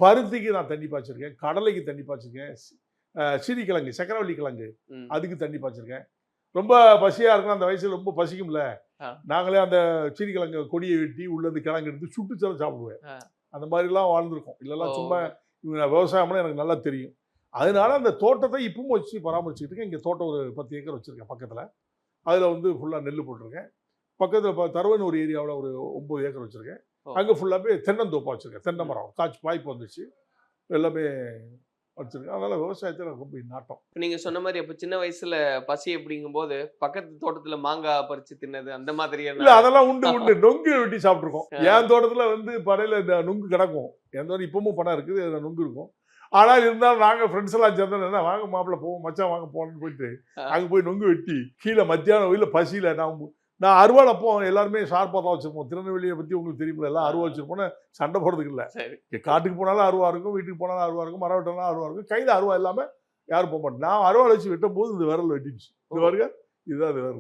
பருத்திக்கு நான் தண்ணி பாய்ச்சிருக்கேன், கடலைக்கு தண்ணி பாய்ச்சிருக்கேன், சீனிக்கிழங்கு சக்கரவள்ளி கிழங்கு அதுக்கு தண்ணி பாய்ச்சிருக்கேன். ரொம்ப பசியாக இருக்கும் அந்த வயசில், ரொம்ப பசிக்கும்ல, நாங்களே அந்த சீனிக்கிழங்கு கொடியை வெட்டி உள்ளேருந்து கிழங்கு எடுத்து சுட்டு சாப்பிடுவேன். அந்த மாதிரிலாம் வாழ்ந்துருக்கோம். இல்லைலாம் சும்மா இவங்க விவசாயம்னா எனக்கு நல்லா தெரியும். அதனால அந்த தோட்டத்தை இப்பவும் வச்சு பராமரிச்சுக்கிட்டு இருக்கேன். இங்கே தோட்டம் ஒரு 10 ஏக்கர் வச்சுருக்கேன் பக்கத்தில். அதில் வந்து ஃபுல்லாக நெல் போட்டிருக்கேன். பக்கத்தில் தருவன் ஒரு ஏரியாவில் ஒரு 9 ஏக்கர் வச்சுருக்கேன். அங்கே ஃபுல்லாகவே தென்னந்தோப்பாக வச்சுருக்கேன். தென்னை மரம் வாய்ப்பு வந்துச்சு, எல்லாமே வச்சுருக்கேன். அதனால் விவசாயத்தை எனக்கு ரொம்ப நாட்டம். நீங்கள் சொன்ன மாதிரி அப்போ சின்ன வயசில் பசி அப்படிங்கும்போது பக்கத்து தோட்டத்தில் மாங்காய் பறித்து தின்னது அந்த மாதிரியான இல்லை, அதெல்லாம் உண்டு. நொங்கு வெட்டி சாப்பிட்ருக்கோம். என் தோட்டத்தில் வந்து பனையில் இந்த நொங்கு கிடக்கும். என் தோட்டம் இப்பவும் பனை இருக்குது, அதில் நொங்கு இருக்கும். ஆனால் இருந்தாலும் நாங்கள் ஃப்ரெண்ட்ஸ் எல்லாம் சேர்ந்தோம், என்ன வாங்க மாப்பிள்ள போவோம், மச்சான் வாங்க போகணும்னு போயிட்டு அங்கே போய் நொங்கு வெட்டி கீழே மத்தியானம் வெயிலில் பசியில் நான் அருவாள் அப்போ எல்லாருமே ஷார்ப்பாக தான் வச்சுருப்போம். திருநெல்வேலியை பற்றி உங்களுக்கு தெரியுமில்ல, எல்லாம் அருவா வச்சுருப்போன்னு சண்டை போடுறதுக்கு இல்லை. காட்டுக்கு போனாலும் அருவா இருக்கும், வீட்டுக்கு போனாலும் அருவா இருக்கும், மரம் வெட்டினாலும் அருவா இருக்கும். கையில் அருவா இல்லாமல் யாரும் போக மாட்டோம். நான் அருவாள் வச்சு வெட்டும் போது இந்த விரல் வெட்டிடுச்சு. இது பாருங்க, இதுதான் அது விரல்.